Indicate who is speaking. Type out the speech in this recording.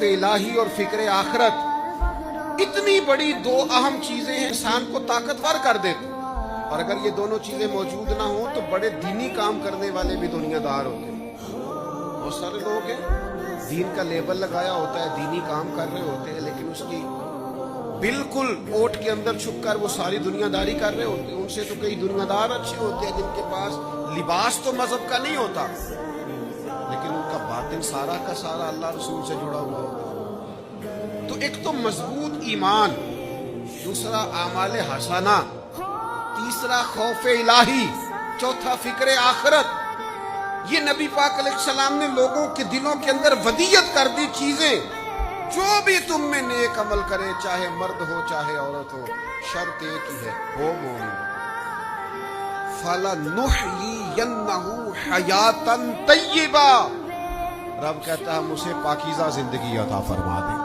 Speaker 1: الہی اور فکر آخرت اتنی بڑی دو اہم چیزیں ہیں، انسان کو طاقتور کر دیتی، اور اگر یہ دونوں چیزیں موجود نہ ہوں تو بڑے دینی کام کرنے والے بھی دنیا دار ہوتے ہیں۔ بہت سارے لوگ ہیں دین کا لیبل لگایا ہوتا ہے، دینی کام کر رہے ہوتے ہیں، لیکن اس کی بالکل اوٹ کے اندر چھپ کر وہ ساری دنیا داری کر رہے ہوتے ہیں۔ ان سے تو کئی دنیا دار اچھے ہوتے ہیں جن کے پاس لباس تو مذہب کا نہیں ہوتا، لیکن ان کا باطن سارا کا سارا اللہ رسول سے جڑا ہوا ہوتا ہے۔ تو ایک تو مضبوط ایمان، دوسرا اعمال حسنہ، تیسرا خوف الہی، چوتھا فکر آخرت۔ یہ نبی پاک علیہ السلام نے لوگوں کے دلوں کے اندر ودیت کر دی چیزیں، جو بھی تم میں نیک عمل کرے، چاہے مرد ہو چاہے عورت ہو، شرط ایک ہی ہے، ہو مومن۔ فَلَنُحْيِيَنَّهُ حَيَاتًا طَيِّبًا، رب کہتا ہے ہم اسے پاکیزہ زندگی عطا فرما دیں۔